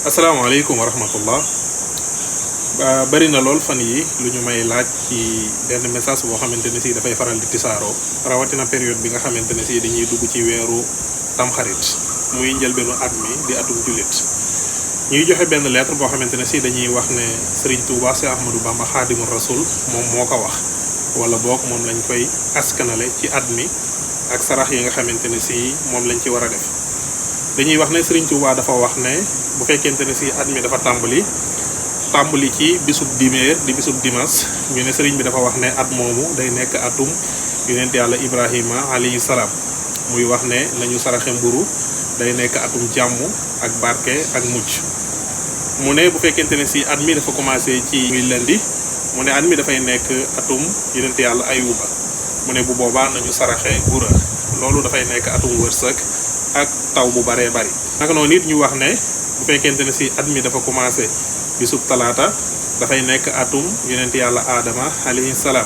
asalaamaaleykum wa rahmatullah. bari na lool fan yi lu ñu may laaj ci benn message boo xamante ne si dafay faral di tisaaroo rawatina période bi nga xamante ne si dañuy dugg ci weeru tamxarit muy njëlbeenu at mi di atum jullit. ñuy joxe benn lettre boo xamante ne si dañuy wax ne Serigne Touba Cheikh Ahmadou Bamba Xaadimu Rasul moom moo ko wax wala boog moom lañ koy askanale ci at mi ak sarax yi nga xamante ne si moom lañ ci war a def. dañuy wax ne Serigne Touba dafa wax ne bu fekkente ne si at mi dafa tàmbali ci bisub dimeer di bisub dimanche ñu ne Serigne bi dafa wax ne at moomu day nekk atum yonent yàlla Ibrahima alayhi salaam muy wax ne nañu saraxe mburu day nekk atum jàmm ak barke ak mucc. mu ne bu fekkente ne si at mi dafa commencé ci muy lundi mu ne at mi dafay nekk atum yonent yàlla Ayuba mu ne bu boobaa nañu saraxe gura loolu dafay nekk atum wërsëg ak taw bu baree bari. naka noonu it ñu wax ne bu fekkente ne si at mi dafa commencé bisub talaata dafay nekk atum yonent yàlla aadama alayhi salaam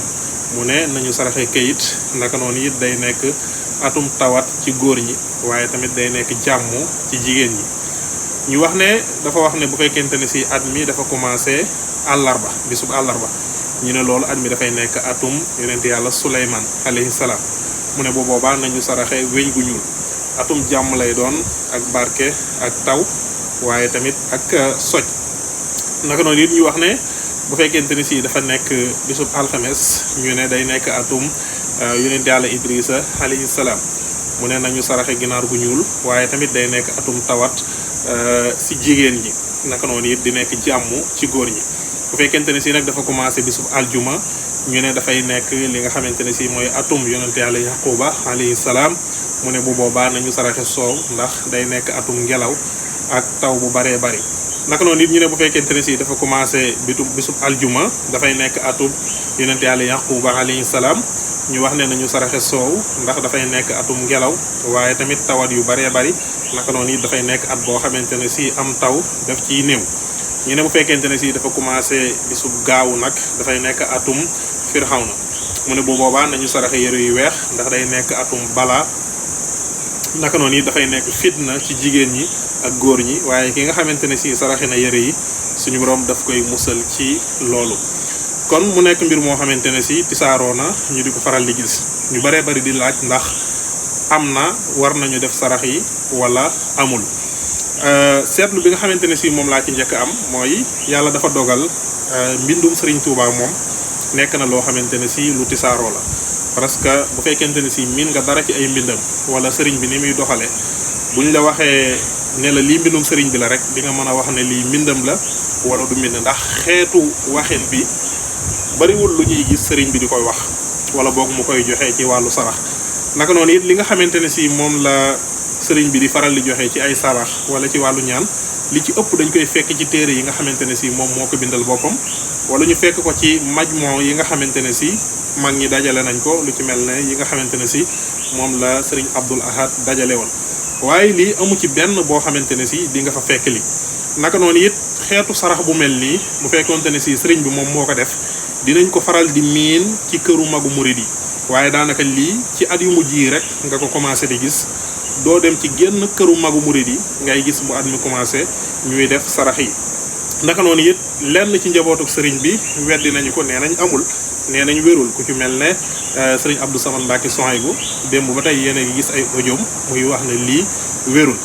mu ne nañu saraxe kayit. naka noonu it day nekk atum tawat ci góor ñi waaye tamit day nekk jàmm ci jigéen ñi. ñu wax ne dafa wax ne bu fekkente ne si at mi dafa commencé àllarba bisub àllarba ñu ne loolu at mi dafay nekk atum yonent yàlla Suleymaan alayhi salaam mu ne bu boobaa nañu saraxe weñ gu ñuul. atum jàmm lay doon ak barke ak taw waaye tamit ak soj. naka noonu it ñu wax ne bu fekkente ni si dafa nekk bisub alxames ñu ne day nekk atum yonent yàlla Idrissa alayhi salaam mu ne nañu saraxe ginaar gu ñuul waaye tamit day nekk atum tawat si jigéen ñi. naka noonu it di nekk jàmm ci góor ñi. bu fekkente ne si nag dafa commencé bisub aljuma ñu ne dafay nekk li nga xamante ne si mooy atum yonent yàlla Yaquba alayhi salaam mu ne bu boobaa nañu saraxe soow ndax day nekk atum ngelaw ak taw bu baree bari. naka noonu it ñu ne bu fekkente ne si dafa commencé bisub aljuma dafay nekk atum yonent yàlla Yaquba alayhi salaam ñu wax ne nañu saraxe soow ndax dafay nekk atum ngelaw waaye tamit tawat yu baree bari. naka noonu it dafay nekk at boo xamante ne si am taw daf ciy néew. ñu ne bu fekkente ne si dafa commencé bisub gaawu nag dafay nekk atum firxawna mu ne bu boobaa nañu saraxe yëre yu weex ndax day nekk atum balaa. naka noonu it dafay nekk fitna ci jigéen ñi ak góor ñi waaye ki nga xamante ne si saraxe na yëre yi suñu borom daf koy musal ci loolu. kon mu nekk mbir moo xamante ne si tisaaroo na ñu di ko faral di gis ñu baree bari di laaj ndax am na war nañu def sarax yi wala amul. seetlu bi nga xamante ne si moom laa ci njëkk am mooy yàlla dafa dogal mbindum Serigne Touba moom nekk na loo xamante ne si lu tisaaroo la. parce que bu fekkente ne si miin nga dara ci ay mbindam wala sëriñ bi ni muy doxale buñ la waxee ne la lii mbindum sëriñ bi la rek di nga mën a wax ne lii mbindam la wala du mbind ndax xeetu waxin bi bariwul lu ñuy gis sëriñ bi di koy wax wala boog mu koy joxe ci wàllu sarax. naka noonu it li nga xamante ne si moom la sëriñ bi di faral di joxe ci ay sarax wala ci wàllu ñaan li ci ëpp dañ koy fekk ci téere yi nga xamante ne si moom moo ko bindal boppam wala ñu fekk ko ci majmoo yi nga xamante ne si mag ñi dajale nañ ko lu ci mel ne yi nga xamante ne si moom la sëriñ Abdul Ahad dajale woon. waaye lii amu ci benn boo xamante ne si di nga fa fekk li. naka noonu it xeetu sarax bu mel nii bu fekkonte ne si sëriñ bi moom moo ko def dinañ ko faral di miin ci këru magu murid yi waaye daanaka lii ci at yu mujj yi rek nga ko commencé di gis. doo dem ci génn këru magu murid yi ngay gis bu at mi commencé ñuy def sarax yi. naka noonu it lenn ci njabootuk sëriñ bi weddi nañu ko nee nañ amul nee nañ wérul ku ci mel ne sëriñ Abdou Samad Mbacke Sohaybu démb ba tey yéen a ngi gis ay audio muy wax ne lii wérul.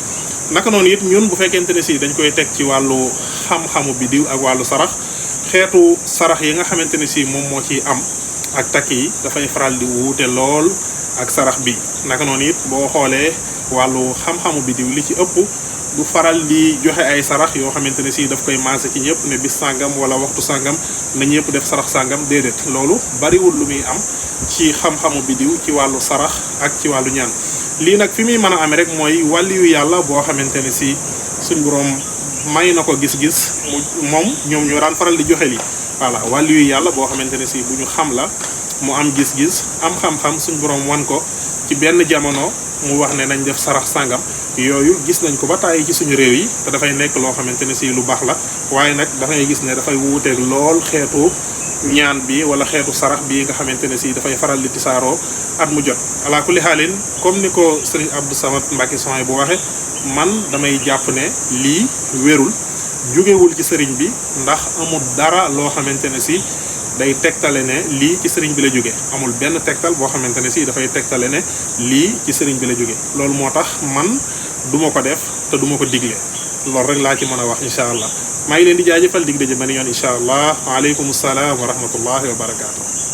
naka noonu it ñun bu fekkente ne si dañ koy teg ci wàllu xam-xamu bidiw ak wàllu sarax xeetu sarax yi nga xamante ne si moom moo ciy am ak takk yi dafay faral di wuute lool ak sarax bi. naka noonu it boo xoolee wàllu xam-xamu bidiw li ci ëpp du faral di joxe ay sarax yoo xamante ne si daf koy maase ci ñëpp ne bis sàngam wala waxtu sàngam na ñëpp def sarax sàngam déedéet loolu bariwul lu muy am ci xam-xamu bidiw ci wàllu sarax ak ci wàllu ñaan. lii nag fi muy mën a amee rek mooy wàlliyu yàlla boo xamante ne si suñ borom may na ko gis-gis moom ñoom ñoo daan faral di joxe lii. voilà wàlliyu yàlla boo xamante ne si bu ñu xam la mu am gis-gis am xam-xam suñ borom wan ko ci benn jamono mu wax ne nañ def sarax sàngam yooyu gis nañ ko ba tàyyi ci suñu réew yi te dafay nekk loo xamante ne si lu baax la waaye nag dafay gis ne dafay wuuteeg lool xeetu ñaan bi wala xeetu sarax bi nga xamante ne si dafay faral di tisaaroo at mu jot. ala kulli xaalin comme ni ko sëriñ Abdou Samad Mbacke Sohaybu bu waxe man damay jàpp ne lii wérul jógewul ci sëriñ bi ndax amul dara loo xamante ne si day tegtale ne lii ci sëriñ bi la jóge amul benn tegtal boo xamante ne si dafay tegtale ne lii ci sëriñ bi la jóge loolu moo tax man duma ko def te duma ko digle loolu rek laa ci mën a wax incha allah maa ngi leen di jaajëfal dig daje benn yoon incha allah waaleykum salaam wa rahmatullahi wa barakaatu.